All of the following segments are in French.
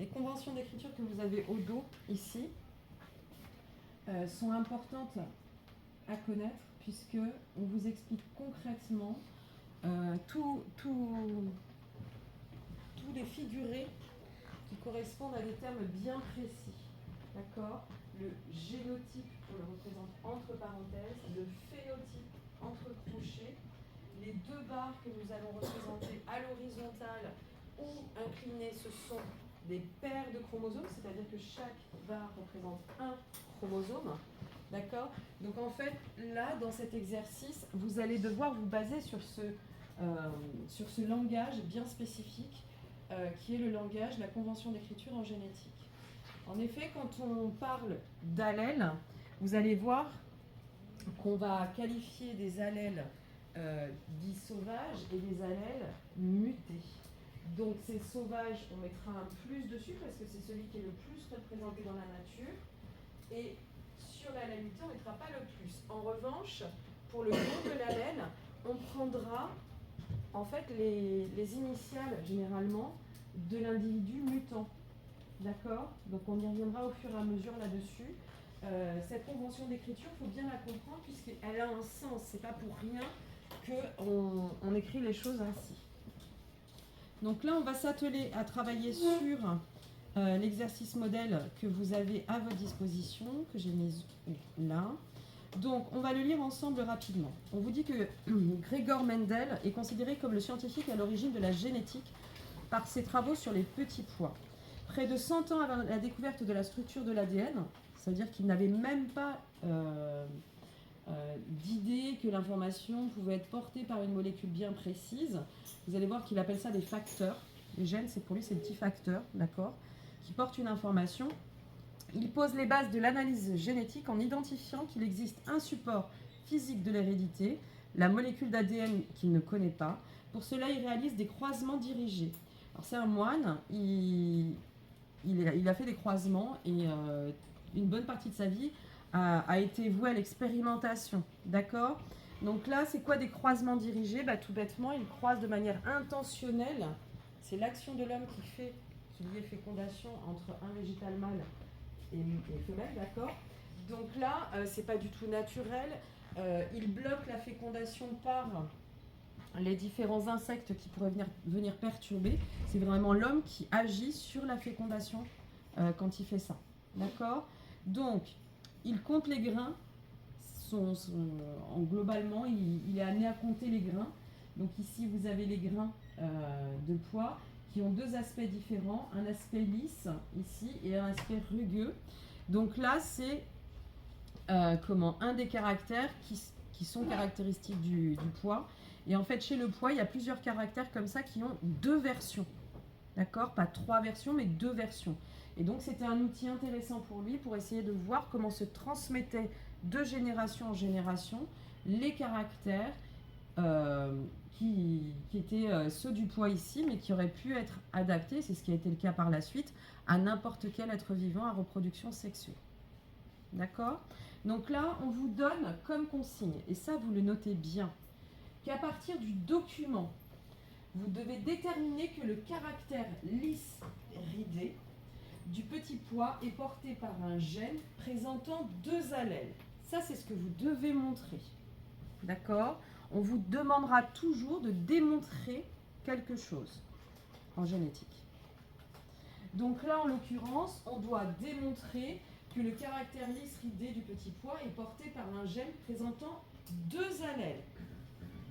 Les conventions d'écriture que vous avez au dos, ici, sont importantes à connaître puisque on vous explique concrètement tous les figurés qui correspondent à des termes bien précis. D'accord? Le génotype, on le représente entre parenthèses, le phénotype entre crochets, les deux barres que nous allons représenter à l'horizontale ou inclinées, ce sont des paires de chromosomes, c'est-à-dire que chaque barre représente un chromosome. D'accord? Donc en fait, là, dans cet exercice, vous allez devoir vous baser sur ce langage bien spécifique qui est le langage, la convention d'écriture en génétique. En effet, quand on parle d'allèles, vous allez voir qu'on va qualifier des allèles dits sauvages et des allèles mutés. Donc ces sauvages, on mettra un plus dessus parce que c'est celui qui est le plus représenté dans la nature. Et sur l'allèle muté, on ne mettra pas le plus. En revanche, pour le nom de l'allèle, on prendra en fait les initiales généralement de l'individu mutant. D'accord? Donc on y reviendra au fur et à mesure là-dessus. Cette convention d'écriture, il faut bien la comprendre puisqu'elle a un sens. C'est pas pour rien qu'on écrit les choses ainsi. Donc là, on va s'atteler à travailler sur l'exercice modèle que vous avez à votre disposition, que j'ai mis là. Donc, on va le lire ensemble rapidement. On vous dit que Gregor Mendel est considéré comme le scientifique à l'origine de la génétique par ses travaux sur les petits pois. Près de 100 ans avant la découverte de la structure de l'ADN, c'est-à-dire qu'il n'avait même pas d'idée que l'information pouvait être portée par une molécule bien précise. Vous allez voir qu'il appelle ça des facteurs. Les gènes, c'est pour lui, c'est des petits facteurs, d'accord, qui portent une information. Il pose les bases de l'analyse génétique en identifiant qu'il existe un support physique de l'hérédité, la molécule d'ADN qu'il ne connaît pas. Pour cela, il réalise des croisements dirigés. Alors c'est un moine, il a fait des croisements et une bonne partie de sa vie a été vouée à l'expérimentation. D'accord? Donc là, c'est quoi des croisements dirigés? Tout bêtement, il croise de manière intentionnelle. C'est l'action de l'homme qui y ait fécondation entre un végétal mâle et femelle, d'accord? Donc là, c'est pas du tout naturel. Il bloque la fécondation par les différents insectes qui pourraient venir perturber. C'est vraiment l'homme qui agit sur la fécondation quand il fait ça. D'accord? Donc, il compte les grains. Globalement, il est amené à compter les grains. Donc ici, vous avez les grains de pois qui ont deux aspects différents. Un aspect lisse, ici, et un aspect rugueux. Donc là, c'est un des caractères qui sont caractéristiques du pois. Et en fait, chez le pois, il y a plusieurs caractères comme ça qui ont deux versions. D'accord? Pas trois versions, mais deux versions. Et donc, c'était un outil intéressant pour lui pour essayer de voir comment se transmettaient de génération en génération les caractères qui étaient ceux du pois ici, mais qui auraient pu être adaptés, c'est ce qui a été le cas par la suite, à n'importe quel être vivant à reproduction sexuée. D'accord? Donc là, on vous donne comme consigne, et ça vous le notez bien, qu'à partir du document, vous devez déterminer que le caractère lisse ridé du petit pois est porté par un gène présentant deux allèles. Ça, c'est ce que vous devez montrer. D'accord? On vous demandera toujours de démontrer quelque chose en génétique. Donc là, en l'occurrence, on doit démontrer que le caractère lisse ridé du petit pois est porté par un gène présentant deux allèles.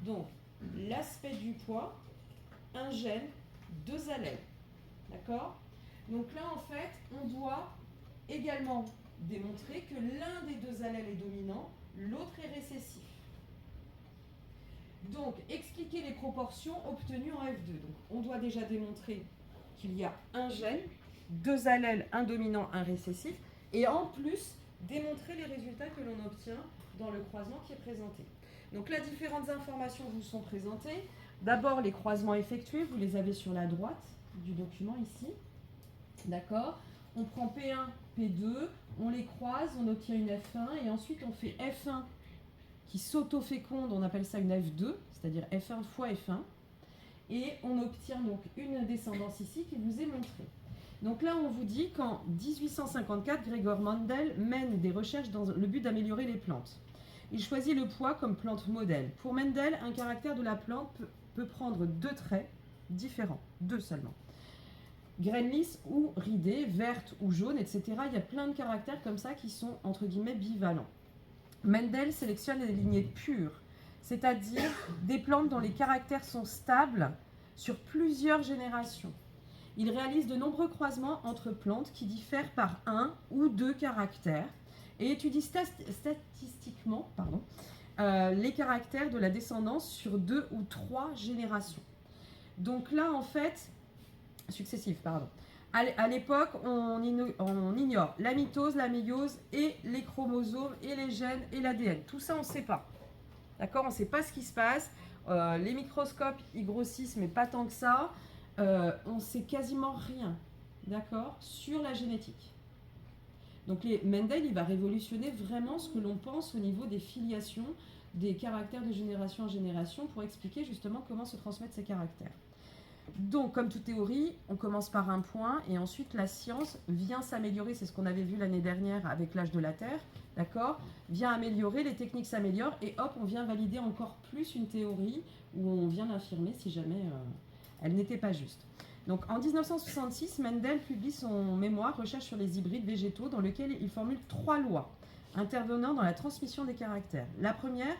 Donc, l'aspect du pois, un gène, deux allèles. D'accord? Donc là, en fait, on doit également démontrer que l'un des deux allèles est dominant, l'autre est récessif. Donc, expliquer les proportions obtenues en F2. Donc, on doit déjà démontrer qu'il y a un gène, deux allèles, un dominant, un récessif, et en plus, démontrer les résultats que l'on obtient dans le croisement qui est présenté. Donc là, différentes informations vous sont présentées. D'abord, les croisements effectués, vous les avez sur la droite du document ici. D'accord? On prend P1, P2, on les croise, on obtient une F1, et ensuite on fait F1 qui s'auto-féconde, on appelle ça une F2, c'est-à-dire F1 fois F1, et on obtient donc une descendance ici qui vous est montrée. Donc là, on vous dit qu'en 1854, Gregor Mendel mène des recherches dans le but d'améliorer les plantes. Il choisit le pois comme plante modèle. Pour Mendel, un caractère de la plante peut prendre 2 traits différents, 2 seulement. Graines lisses ou ridées, vertes ou jaunes, etc. Il y a plein de caractères comme ça qui sont entre guillemets bivalents. Mendel sélectionne les lignées pures, c'est-à-dire des plantes dont les caractères sont stables sur plusieurs générations. Il réalise de nombreux croisements entre plantes qui diffèrent par 1 ou 2 caractères et étudie statistiquement les caractères de la descendance sur 2 ou 3 générations. Donc là, en fait, à l'époque, on ignore la mitose, la méiose et les chromosomes et les gènes et l'ADN. Tout ça, on ne sait pas. D'accord? On ne sait pas ce qui se passe. Les microscopes, ils grossissent, mais pas tant que ça. On ne sait quasiment rien, d'accord, sur la génétique. Donc Mendel, il va révolutionner vraiment ce que l'on pense au niveau des filiations, des caractères de génération en génération pour expliquer justement comment se transmettent ces caractères. Donc, comme toute théorie, on commence par un point et ensuite la science vient s'améliorer. C'est ce qu'on avait vu l'année dernière avec l'âge de la Terre, d'accord? Vient améliorer, les techniques s'améliorent et hop, on vient valider encore plus une théorie où on vient l'infirmer si jamais elle n'était pas juste. Donc, en 1966, Mendel publie son mémoire « Recherche sur les hybrides végétaux » dans lequel il formule 3 lois intervenant dans la transmission des caractères. La première,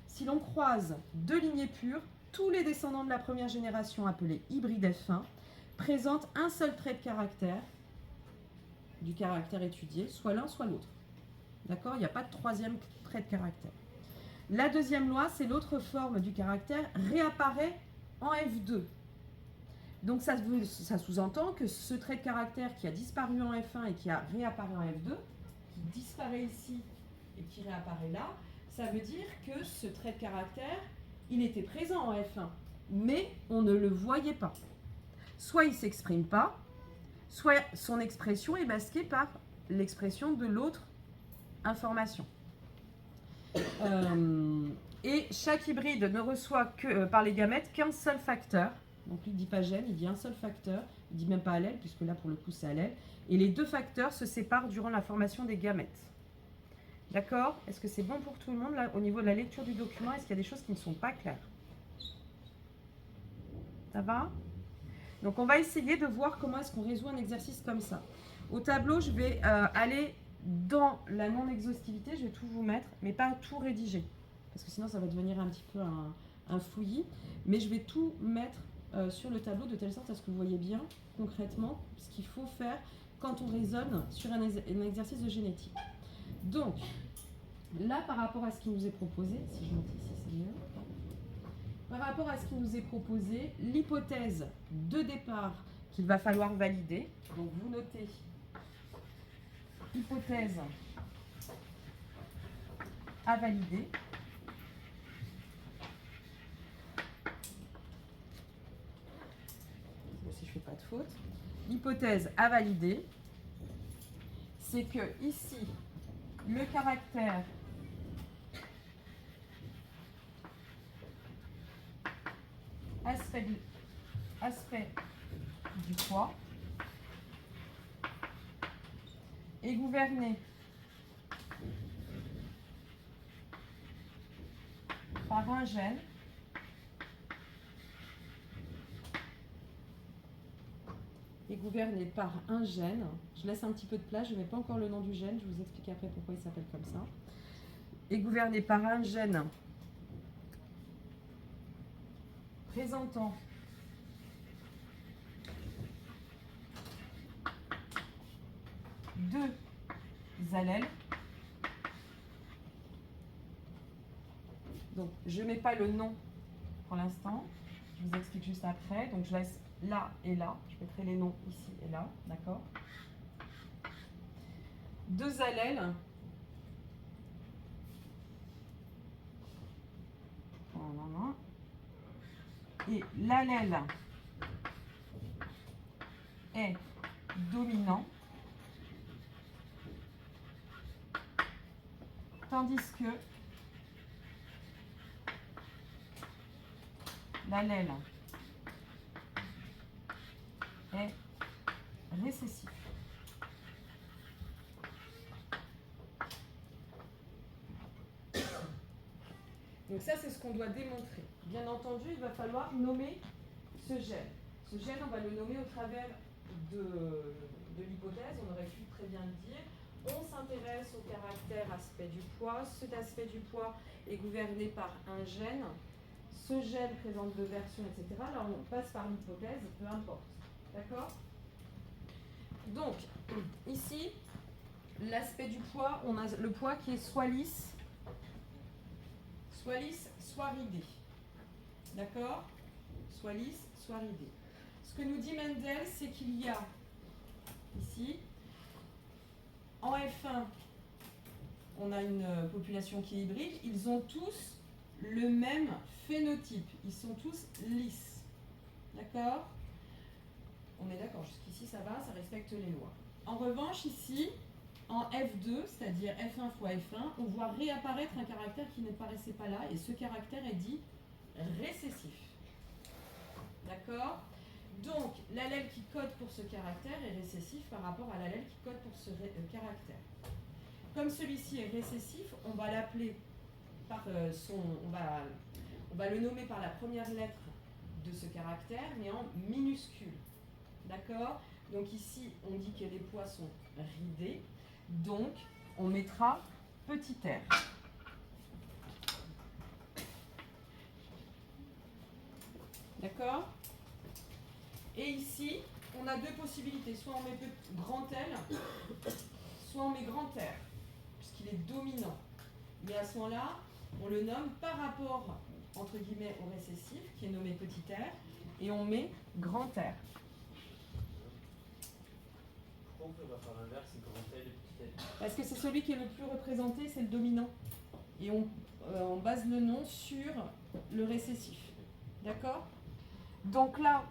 si l'on croise 2 lignées pures, tous les descendants de la première génération appelés hybrides F1 présentent un seul trait de caractère du caractère étudié, soit l'un, soit l'autre. D'accord? Il n'y a pas de troisième trait de caractère. La deuxième loi, c'est l'autre forme du caractère réapparaît en F2. Donc ça sous-entend que ce trait de caractère qui a disparu en F1 et qui a réapparu en F2, qui disparaît ici et qui réapparaît là, ça veut dire que ce trait de caractère, il était présent en F1, mais on ne le voyait pas. Soit il ne s'exprime pas, soit son expression est masquée par l'expression de l'autre information. Et chaque hybride ne reçoit que, par les gamètes qu'un seul facteur. Donc il ne dit pas gène, il dit un seul facteur. Il ne dit même pas allèle, puisque là pour le coup c'est allèle. Et les 2 facteurs se séparent durant la formation des gamètes. D'accord? Est-ce que c'est bon pour tout le monde là, au niveau de la lecture du document? Est-ce qu'il y a des choses qui ne sont pas claires? Ça va? Donc on va essayer de voir comment est-ce qu'on résout un exercice comme ça. Au tableau, je vais aller dans la non-exhaustivité, je vais tout vous mettre, mais pas tout rédiger. Parce que sinon ça va devenir un petit peu un fouillis. Mais je vais tout mettre sur le tableau de telle sorte à ce que vous voyez bien concrètement ce qu'il faut faire quand on raisonne sur un exercice de génétique. Donc, là, par rapport à ce qui nous est proposé, si je monte ici, c'est mieux. Par rapport à ce qui nous est proposé, l'hypothèse de départ qu'il va falloir valider, donc vous notez hypothèse à valider. Si je ne fais pas de faute. L'hypothèse à valider, c'est que ici, le caractère aspect du poids est gouverné par un gène Je laisse un petit peu de place, je ne mets pas encore le nom du gène, je vous explique après pourquoi il s'appelle comme ça. Est gouverné par un gène présentant deux allèles. Donc, je ne mets pas le nom pour l'instant. Je vous explique juste après. Donc, je laisse là et là. Je mettrai les noms ici et là. D'accord? Deux allèles. Voilà. Et l'allèle est dominant. Tandis que l'allèle est récessif. Donc ça, c'est ce qu'on doit démontrer. Bien entendu, il va falloir nommer ce gène. Ce gène, on va le nommer au travers de l'hypothèse, on aurait pu très bien le dire. On s'intéresse au caractère aspect du poids. Cet aspect du poids est gouverné par un gène. Ce gène présente deux versions, etc. Là, on passe par l'hypothèse, peu importe. D'accord? Donc, ici, l'aspect du poids, on a le poids qui est soit lisse, soit ridé. D'accord? Soit lisse, soit ridé. Ce que nous dit Mendel, c'est qu'il y a ici, en F1, on a une population qui est hybride, ils ont tous le même phénotype, ils sont tous lisses. D'accord? On est d'accord, jusqu'ici ça va, ça respecte les lois. En revanche, ici, en F2, c'est-à-dire F1 fois F1, on voit réapparaître un caractère qui ne paraissait pas là, et ce caractère est dit récessif. D'accord? Donc, l'allèle qui code pour ce caractère est récessif par rapport à l'allèle qui code pour ce caractère. Comme celui-ci est récessif, on va l'appeler par on va le nommer par la première lettre de ce caractère, mais en minuscule. D'accord? Donc ici, on dit que les poids sont ridés, donc on mettra petit r. D'accord? Et ici, on a deux possibilités. Soit on met grand L, soit on met grand R, puisqu'il est dominant. Mais à ce moment-là, on le nomme par rapport, entre guillemets, au récessif, qui est nommé petit r, et on met grand R. Pourquoi on peut pas faire l'inverse, c'est grand L et petit L? Parce que c'est celui qui est le plus représenté, c'est le dominant. Et on base le nom sur le récessif. D'accord? Donc là,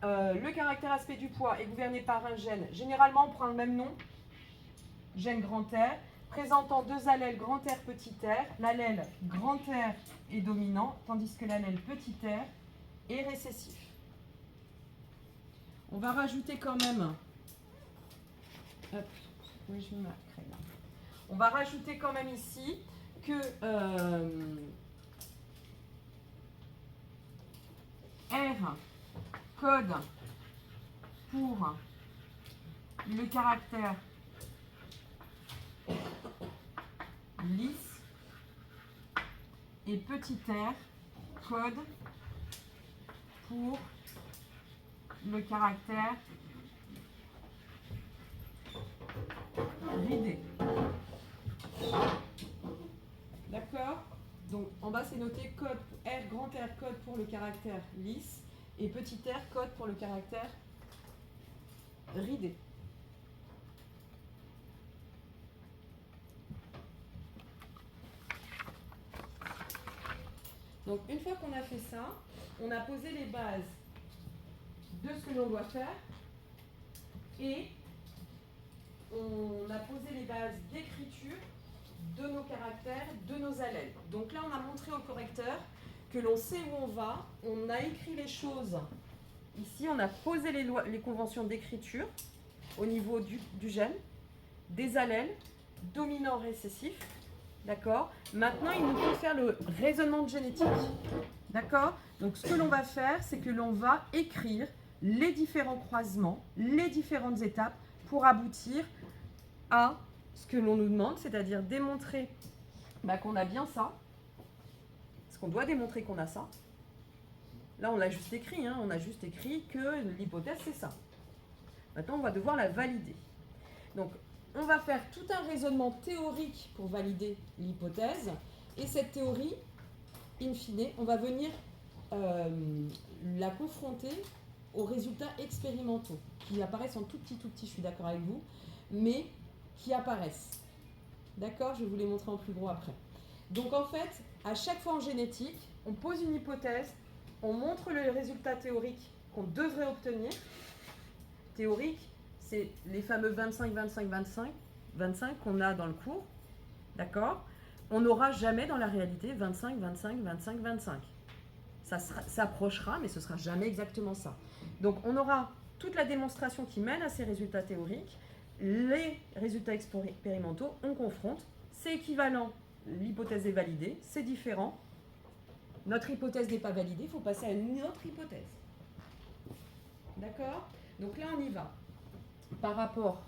le caractère aspect du poids est gouverné par un gène. Généralement, on prend le même nom, gène grand R, présentant deux allèles grand R, petit r. L'allèle grand R est dominant, tandis que l'allèle petit r est récessif. On va rajouter quand même... Hop, oui, je me crée là. On va rajouter quand même ici que R code pour le caractère lisse et petit r code pour le caractère ridé. D'accord? Donc en bas c'est noté code R, grand R code pour le caractère lisse et petit r code pour le caractère ridé. Donc une fois qu'on a fait ça, on a posé les bases de ce que l'on doit faire et on a posé les bases d'écriture de nos caractères, de nos allèles. Donc là, on a montré au correcteur que l'on sait où on va, on a écrit les choses. Ici, on a posé les conventions d'écriture au niveau du gène, des allèles, dominant, récessif. D'accord? Maintenant, il nous faut faire le raisonnement de génétique. D'accord? Donc, ce que l'on va faire, c'est que l'on va écrire les différents croisements, les différentes étapes pour aboutir à ce que l'on nous demande, c'est-à-dire démontrer qu'on a bien ça, parce qu'on doit démontrer qu'on a ça. Là, on l'a juste écrit, hein, on a juste écrit que l'hypothèse, c'est ça. Maintenant, on va devoir la valider. Donc, on va faire tout un raisonnement théorique pour valider l'hypothèse, et cette théorie, in fine, on va venir la confronter aux résultats expérimentaux, qui apparaissent en tout petit, je suis d'accord avec vous, mais qui apparaissent. D'accord? Je vais vous les montrer en plus gros après. Donc en fait, à chaque fois en génétique, on pose une hypothèse, on montre le résultat théorique qu'on devrait obtenir. Théorique, c'est les fameux 25, 25, 25, 25 qu'on a dans le cours. D'accord? On n'aura jamais dans la réalité 25, 25, 25, 25. Ça s'approchera, mais ce ne sera jamais exactement ça. Donc on aura toute la démonstration qui mène à ces résultats théoriques, les résultats expérimentaux, on confronte, c'est équivalent, l'hypothèse est validée, c'est différent, notre hypothèse n'est pas validée, il faut passer à une autre hypothèse. D'accord? Donc là, on y va. Par rapport,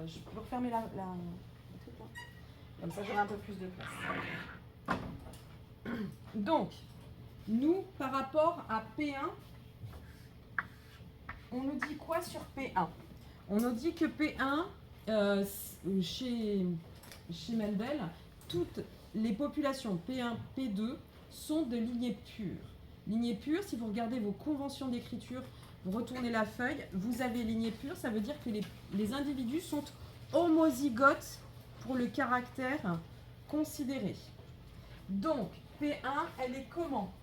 je peux refermer la truc là. Comme ça, j'aurai un peu plus de place. Donc, nous, par rapport à P1, on nous dit quoi sur P1? On nous dit que P1, chez Mendel, toutes les populations P1, P2 sont de lignées pures. Lignée pure, si vous regardez vos conventions d'écriture, vous retournez la feuille, vous avez lignée pure, ça veut dire que les individus sont homozygotes pour le caractère considéré. Donc, P1, elle est comment?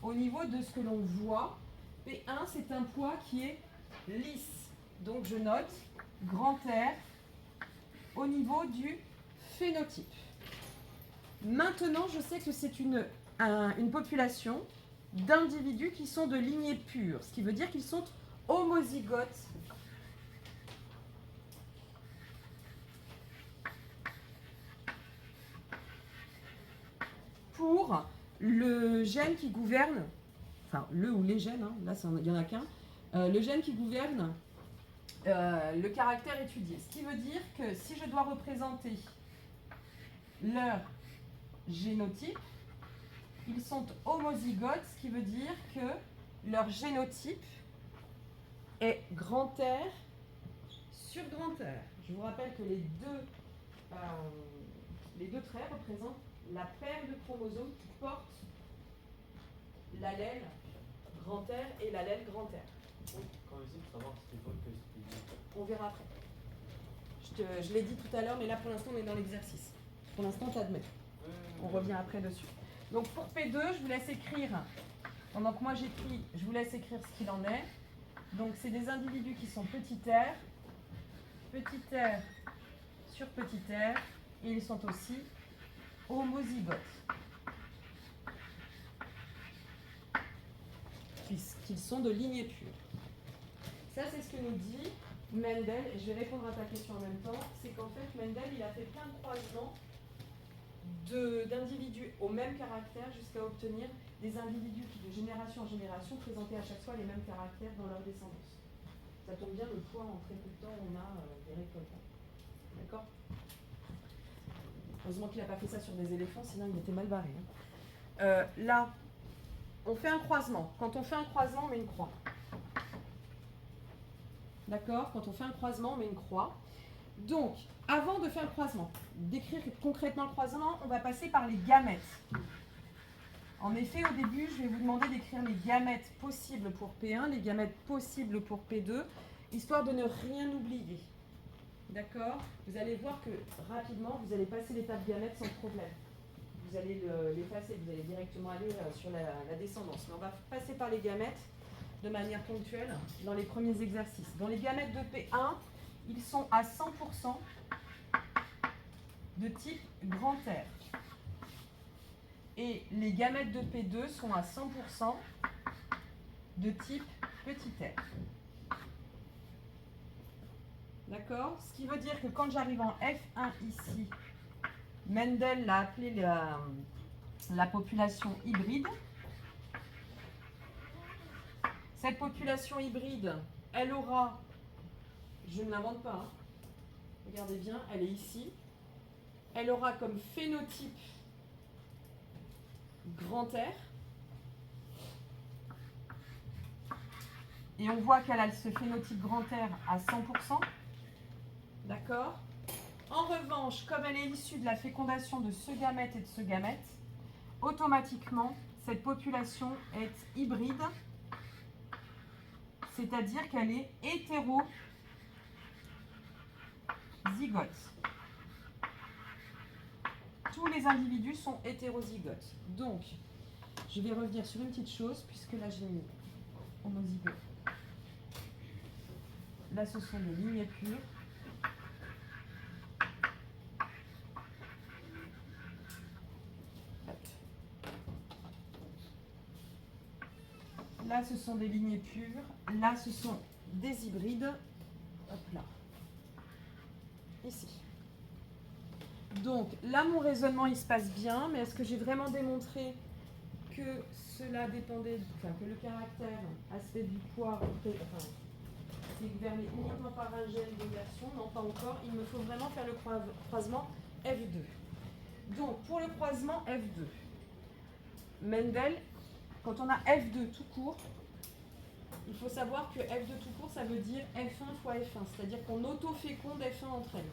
Au niveau de ce que l'on voit, P1, c'est un poids qui est lisse. Donc, je note grand R au niveau du phénotype. Maintenant, je sais que c'est une population d'individus qui sont de lignée pure, ce qui veut dire qu'ils sont homozygotes pour le gène qui gouverne, enfin le ou les gènes, hein, là il n'y en a qu'un, le gène qui gouverne le caractère étudié. Ce qui veut dire que si je dois représenter leur génotype, ils sont homozygotes, ce qui veut dire que leur génotype est grand R sur grand R. Je vous rappelle que les deux traits représentent la paire de chromosomes qui portent l'allèle grand R et l'allèle grand R. Quand essayer de savoir ce qu'il faut que c'était. On verra après. Je l'ai dit tout à l'heure, mais là pour l'instant on est dans l'exercice. Pour l'instant, t'admets. On revient après dessus. Donc pour P2, je vous laisse écrire, pendant que moi j'écris, je vous laisse écrire ce qu'il en est. Donc c'est des individus qui sont petit r sur petit r, et ils sont aussi homozygotes. Puisqu'ils sont de lignée pure. Ça c'est ce que nous dit Mendel, et je vais répondre à ta question en même temps, c'est qu'en fait Mendel il a fait plein de croisements d'individus au même caractère jusqu'à obtenir des individus qui, de génération en génération, présentaient à chaque fois les mêmes caractères dans leur descendance. Ça tombe bien, le poids, en très peu de temps, on a des récoltes. D'accord? Heureusement qu'il n'a pas fait ça sur des éléphants, sinon il était mal barré. Hein. Là, on fait un croisement. Quand on fait un croisement, on met une croix. D'accord? Quand on fait un croisement, on met une croix. Donc, avant de faire le croisement, d'écrire concrètement le croisement, on va passer par les gamètes. En effet, au début, je vais vous demander d'écrire les gamètes possibles pour P1, les gamètes possibles pour P2, histoire de ne rien oublier. D'accord? Vous allez voir que rapidement, vous allez passer l'étape gamètes sans problème. Vous allez l'effacer, vous allez directement aller sur la descendance. Mais on va passer par les gamètes de manière ponctuelle dans les premiers exercices. Dans les gamètes de P1, ils sont à 100% de type grand R. Et les gamètes de P2 sont à 100% de type petit r. D'accord? Ce qui veut dire que quand j'arrive en F1 ici, Mendel l'a appelé la population hybride. Cette population hybride, elle aura, je ne l'invente pas, hein. Regardez bien, elle est ici. Elle aura comme phénotype grand R. Et on voit qu'elle a ce phénotype grand R à 100%. D'accord? En revanche, comme elle est issue de la fécondation de ce gamète et de ce gamète, automatiquement, cette population est hybride, c'est-à-dire qu'elle est hétérozygote. Tous les individus sont hétérozygotes. Donc, je vais revenir sur une petite chose, puisque là j'ai mis homozygote. Là, ce sont des lignées pures. Là, ce sont des lignées pures. Là, ce sont des hybrides. Hop là. Ici. Donc là, mon raisonnement, il se passe bien, mais est-ce que j'ai vraiment démontré que cela dépendait, enfin, que le caractère aspect du poids c'est gouverné uniquement par un gène de version? Non, pas encore. Il me faut vraiment faire le croisement F2. Donc, pour le croisement F2, Mendel, quand on a F2 tout court, il faut savoir que F2 tout court, ça veut dire F1 fois F1, c'est-à-dire qu'on auto-féconde F1 entre elles.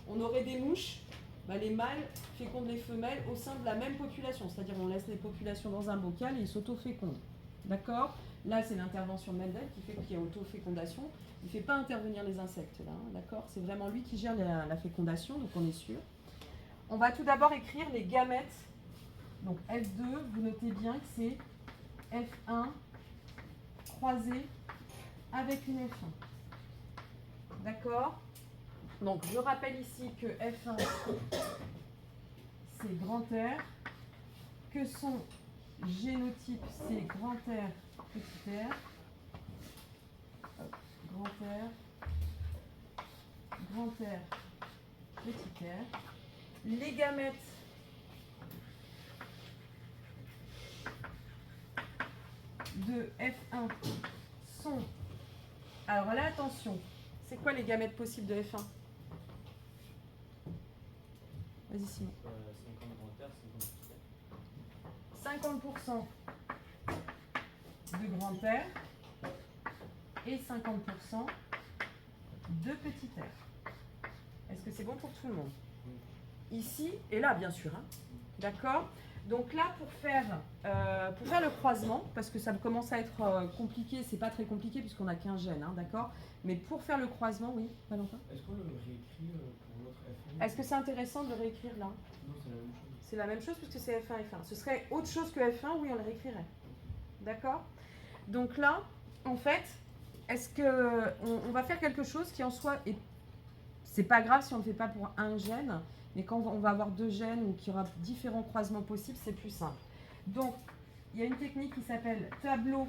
On aurait des mouches, bah les mâles fécondent les femelles au sein de la même population, c'est-à-dire on laisse les populations dans un bocal et ils s'auto-fécondent. D'accord? Là, c'est l'intervention de Mendel qui fait qu'il y a auto-fécondation. Il ne fait pas intervenir les insectes, là, hein, d'accord? C'est vraiment lui qui gère la fécondation, donc on est sûr. On va tout d'abord écrire les gamètes. Donc F2, vous notez bien que c'est F1 croisé avec une F1. D'accord? Donc je rappelle ici que F1, c'est grand R, que son génotype, c'est grand R, petit r. Hop, grand R, grand R, petit r. Les gamètes de F1 sont... Alors là, attention, c'est quoi les gamètes possibles de F1? Vas-y Simon. 50% de grand R et 50% de petit r. Est-ce que c'est bon pour tout le monde? Ici et là, bien sûr. Hein. D'accord? Donc là, pour faire le croisement, parce que ça commence à être compliqué, c'est pas très compliqué puisqu'on n'a qu'un gène, hein, d'accord? Mais pour faire le croisement, oui, Valentin? Est-ce qu'on le réécrit pour l'autre F1? Est-ce que c'est intéressant de le réécrire là? Non, c'est la même chose. C'est la même chose puisque c'est F1, F1. Ce serait autre chose que F1, oui, on le réécrirait. D'accord? Donc là, en fait, est-ce que on va faire quelque chose qui en soi est... C'est pas grave si on ne le fait pas pour un gène, mais quand on va avoir deux gènes ou qu'il y aura différents croisements possibles, c'est plus simple. Donc, il y a une technique qui s'appelle tableau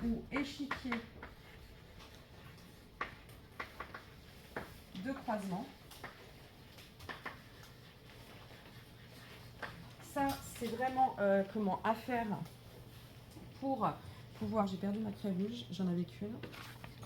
ou échiquier de croisement. Ça, c'est vraiment comment à faire pour pouvoir... J'ai perdu ma craie rouge, j'en avais qu'une.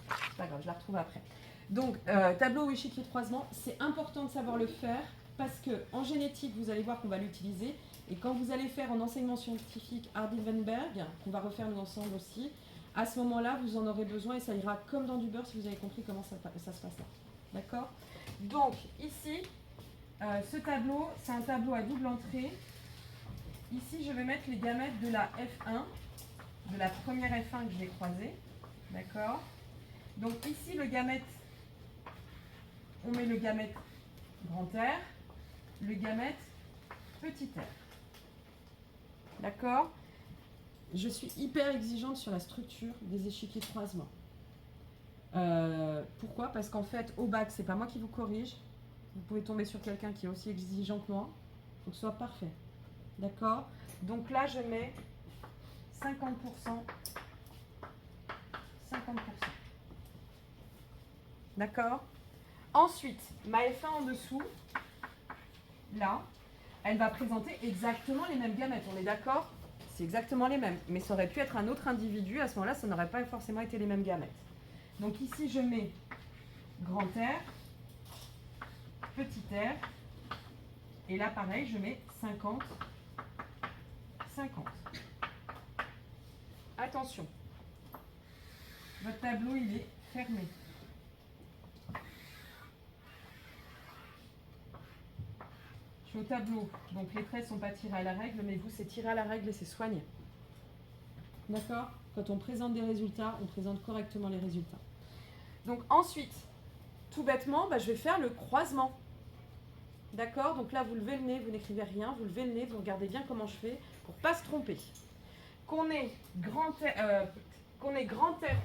C'est pas grave, je la retrouve après. Donc, tableau ou échiquier de croisement, c'est important de savoir le faire parce qu'en génétique, vous allez voir qu'on va l'utiliser. Et quand vous allez faire en enseignement scientifique Hardy-Weinberg, qu'on va refaire nous ensemble aussi, à ce moment-là, vous en aurez besoin et ça ira comme dans du beurre si vous avez compris comment ça se passe là. D'accord? Donc, ici, ce tableau, c'est un tableau à double entrée. Ici, je vais mettre les gamètes de la F1, de la première F1 que je vais croiser. D'accord? Donc ici, le gamète, on met le gamète grand R, le gamète petit r. D'accord? Je suis hyper exigeante sur la structure des échiquiers de croisement. Pourquoi? Parce qu'en fait, au bac, c'est pas moi qui vous corrige. Vous pouvez tomber sur quelqu'un qui est aussi exigeant que moi. Il faut que ce soit parfait. D'accord? Donc là, je mets 50%. 50%. D'accord? Ensuite, ma F1 en dessous, là, elle va présenter exactement les mêmes gamètes. On est d'accord? C'est exactement les mêmes. Mais ça aurait pu être un autre individu. À ce moment-là, ça n'aurait pas forcément été les mêmes gamètes. Donc ici, je mets grand R, petit r. Et là, pareil, je mets 50, 50. Attention. Votre tableau, il est fermé. Je suis au tableau, donc les traits ne sont pas tirés à la règle, mais vous, c'est tiré à la règle et c'est soigné. D'accord? Quand on présente des résultats, on présente correctement les résultats. Donc ensuite, tout bêtement, je vais faire le croisement. D'accord? Donc là, vous levez le nez, vous n'écrivez rien, vous levez le nez, vous regardez bien comment je fais pour ne pas se tromper. Qu'on ait grand R,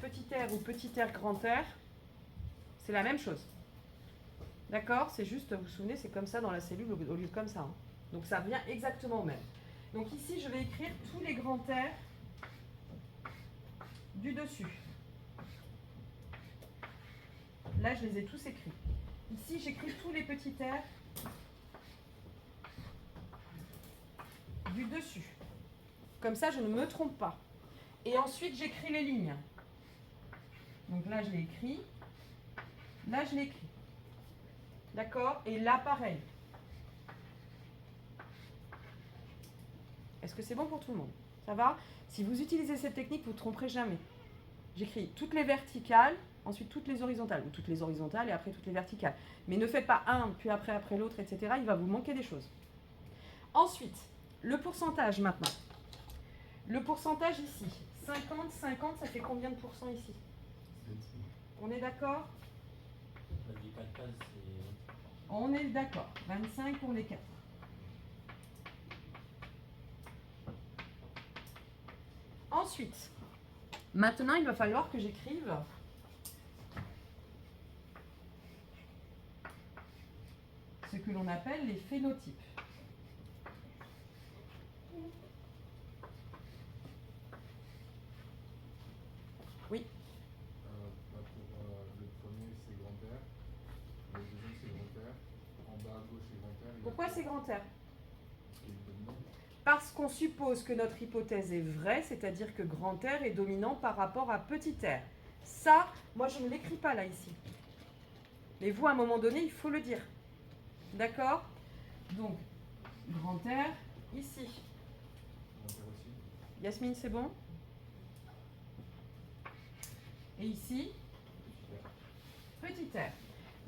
petit r ou petit r, grand R, c'est la même chose. D'accord? C'est juste, vous vous souvenez, c'est comme ça dans la cellule au lieu de comme ça. Hein. Donc ça revient exactement au même. Donc ici, je vais écrire tous les grands R du dessus. Là, je les ai tous écrits. Ici, j'écris tous les petits R du dessus. Comme ça, je ne me trompe pas. Et ensuite, j'écris les lignes. Donc là, je l'ai écrit. Là, je l'ai écrit. D'accord? Et là, pareil. Est-ce que c'est bon pour tout le monde? Ça va? Si vous utilisez cette technique, vous ne tromperez jamais. J'écris toutes les verticales, ensuite toutes les horizontales, ou toutes les horizontales et après toutes les verticales. Mais ne faites pas un, puis après l'autre, etc. Il va vous manquer des choses. Ensuite, le pourcentage maintenant. Le pourcentage ici. 50, 50, ça fait combien de pourcents ici? On est d'accord? La vie 4 cases, c'est. On est d'accord. 25 pour les 4. Ensuite, maintenant, il va falloir que j'écrive ce que l'on appelle les phénotypes. Oui. Pour le premier, c'est grand R. Le deuxième, c'est grand R. En bas à gauche, c'est grand R. Pourquoi c'est grand R? Parce qu'il est dominant. Parce qu'on suppose que notre hypothèse est vraie, c'est-à-dire que grand R est dominant par rapport à petit r. Ça, moi, je ne l'écris pas là, ici. Mais vous, à un moment donné, il faut le dire. D'accord? Donc, grand R, ici. Grand R aussi. Yasmine, c'est bon? Et ici, petit r.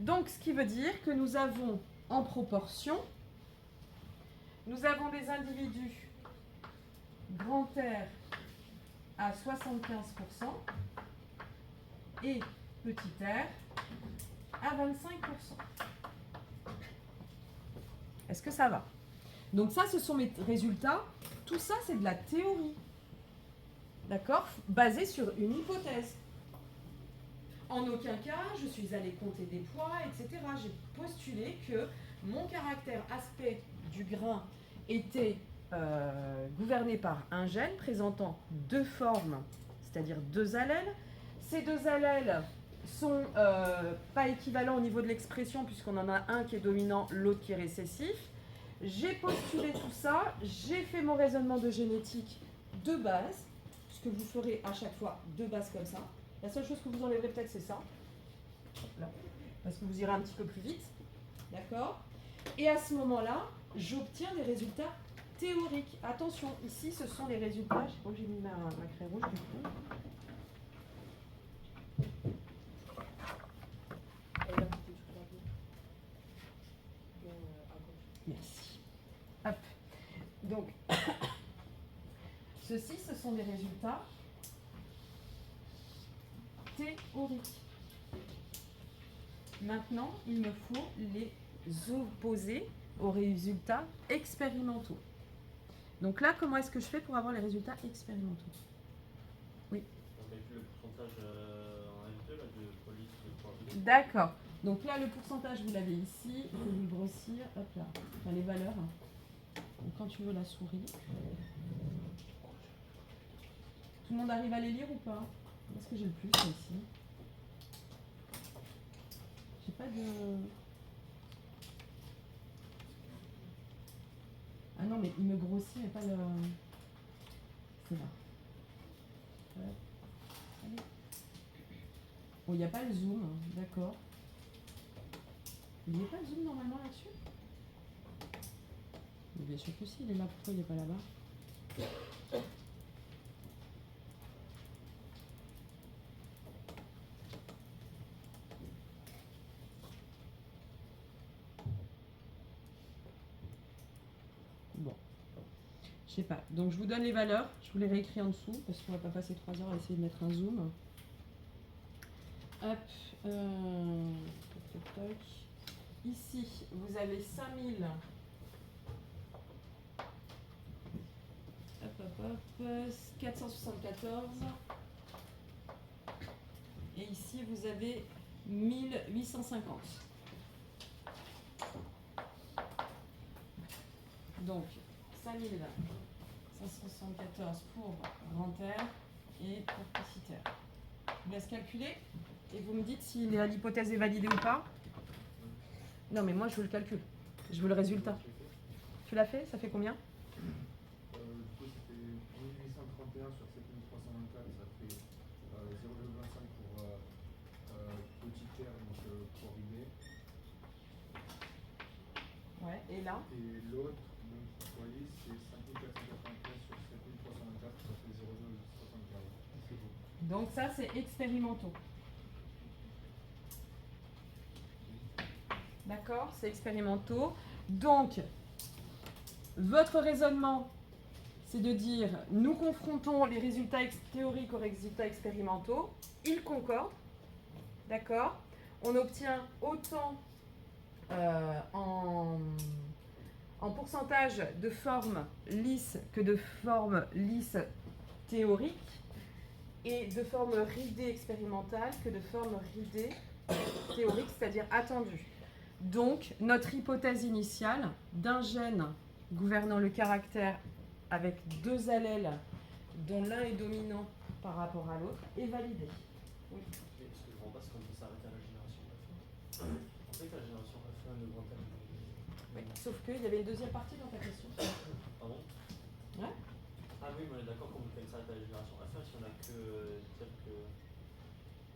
Donc, ce qui veut dire que nous avons en proportion, nous avons des individus grand R à 75% et petit r à 25%. Est-ce que ça va? Donc ça, ce sont mes résultats. Tout ça, c'est de la théorie. D'accord? Basée sur une hypothèse. En aucun cas, je suis allée compter des poids, etc. J'ai postulé que mon caractère aspect du grain était gouverné par un gène présentant deux formes, c'est-à-dire deux allèles. Ces deux allèles sont pas équivalents au niveau de l'expression puisqu'on en a un qui est dominant, l'autre qui est récessif. J'ai postulé tout ça, j'ai fait mon raisonnement de génétique de base, puisque vous ferez à chaque fois deux bases comme ça. La seule chose que vous enlèverez peut-être, c'est ça. Là. Parce que vous irez un petit peu plus vite. D'accord? Et à ce moment-là, j'obtiens des résultats théoriques. Attention, ici, ce sont les résultats. Je sais pas où j'ai mis ma craie rouge du coup. Merci. Hop. Donc, ceci, ce sont des résultats théoriques. Maintenant, il me faut les opposer aux résultats expérimentaux. Donc là, comment est-ce que je fais pour avoir les résultats expérimentaux? Oui. On calcule le pourcentage en F2 là, de police de probabilité. D'accord. Donc là, le pourcentage, vous l'avez ici. Je vais vous le grossir. Hop là. Enfin, les valeurs. Donc quand tu veux la souris. Tout le monde arrive à les lire ou pas? Est-ce que j'ai le plus là, ici? J'ai pas de... Ah non, mais il me grossit, mais pas le... C'est là. Allez. Bon, il n'y a pas le zoom, hein, d'accord. Il n'y a pas le zoom normalement là-dessus? Mais bien sûr que si, il est là. Pourquoi il n'est pas là-bas? Bon. Je sais pas. Donc je vous donne les valeurs. Je vous les réécris en dessous parce qu'on va pas passer 3 heures à essayer de mettre un zoom. Hop. Toc, toc, toc. Ici, vous avez 5000. Hop, hop, hop. 474. Et ici, vous avez 1850. Donc, 5574 pour grand R et pluriplicitaire. Je vous laisse calculer et vous me dites si l'hypothèse est validée ou pas. Non, mais moi je veux le calcul. Je veux le résultat. Tu l'as fait? Ça fait combien? Du coup, ça fait 1831 sur 7324, ça fait 0,25 pour petit r, donc pour idée. Ouais, et là? Et l'autre, donc, vous voyez, c'est 5493 sur 7324, ça fait 0,75. C'est bon. Donc ça, c'est expérimentaux. D'accord? C'est expérimentaux. Donc, votre raisonnement, c'est de dire, nous confrontons les résultats théoriques aux résultats expérimentaux, ils concordent, d'accord? On obtient autant en pourcentage de formes lisses que de formes lisses théoriques, et de formes ridées expérimentales que de formes ridées théoriques, c'est-à-dire attendues. Donc, notre hypothèse initiale d'un gène gouvernant le caractère avec deux allèles dont l'un est dominant par rapport à l'autre est validée. Oui. Mais ce que je ne comprends pas, c'est qu'on peut s'arrêter à la génération F1. On sait que la génération F1 est le grand thème. Oui. Sauf qu'il y avait une deuxième partie dans ta question. Pardon? Ouais. Ah oui, mais on est d'accord qu'on peut s'arrêter à la génération F1 si on a que quelques.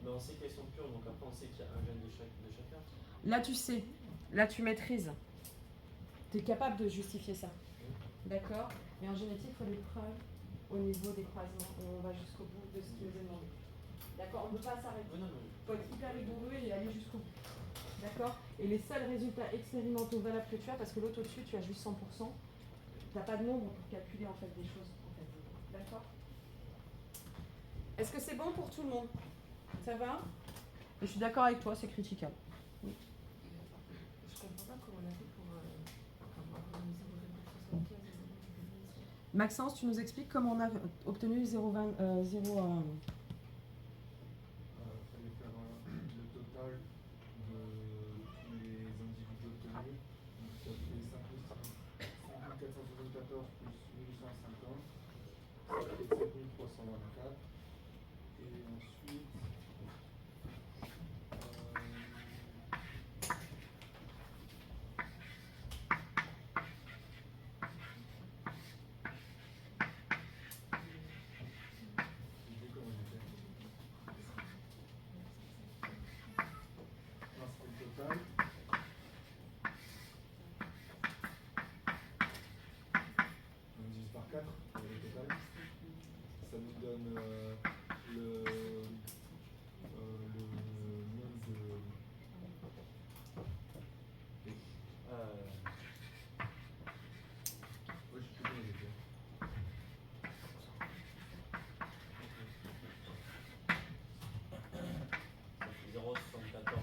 Mais on sait qu'elles sont pures, donc après on sait qu'il y a un gène de chacun. Là, tu sais. Là, tu maîtrises. Tu es capable de justifier ça. D'accord? Mais en génétique, il faut des preuves au niveau des croisements et on va jusqu'au bout de ce qui nous est demandé. D'accord? On ne peut pas s'arrêter. Oui, non, Il faut être hyper rigoureux et aller jusqu'au bout. D'accord? Et les seuls résultats expérimentaux valables que tu as, parce que l'autre au-dessus, tu as juste 100%, tu n'as pas de nombre pour calculer en fait des choses. En fait. D'accord? Est-ce que c'est bon pour tout le monde? Ça va? Et je suis d'accord avec toi, c'est critiquable. Oui. Je comprends pas comment on a fait pour avoir 0,75. Maxence, tu nous expliques comment on a obtenu 0,20. Fallait faire le total de tous les individus obtenus. Donc ça fait 5474 plus 1850, ça fait 7324. Et ensuite, j'ai vu comment j'ai fait. Non, c'était le total. On divise par 4, le total. Ça nous donne le nombre de. Oui, je sais plus comment j'ai fait. Ça fait 0,74.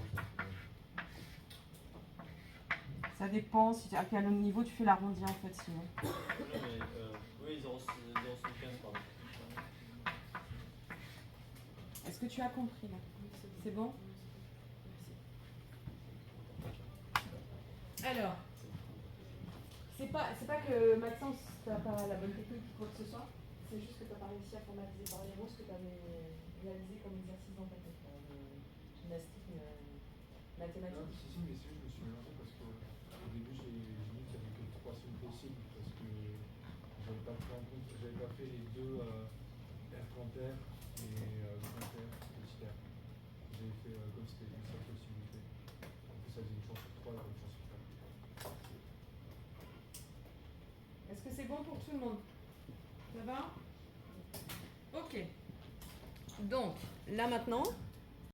Ça dépend à quel niveau tu fais l'arrondi en fait sinon. Non, mais oui, 0,75, pardon. Est-ce que tu as compris là? C'est bon? Alors, c'est pas que Maxence t'as pas la bonne technique ou quoi que ce soit, c'est juste que t'as pas réussi à formaliser par les mots ce que tu avais réalisé comme exercice dans ta tête, de gymnastique Non, mathématique. si, mais c'est juste, je me suis mélangé parce que au début, j'ai dit qu'il n'y avait que 3 signes possibles parce que j'avais pas pris en compte, j'avais pas fait les deux R grand R et grand R, petit R. J'avais fait comme c'était une seule possibilité. En plus, ça faisait une chance sur 3 et une chance sur 4. Est-ce que c'est bon pour tout le monde? Ça va? Ok. Donc, là maintenant,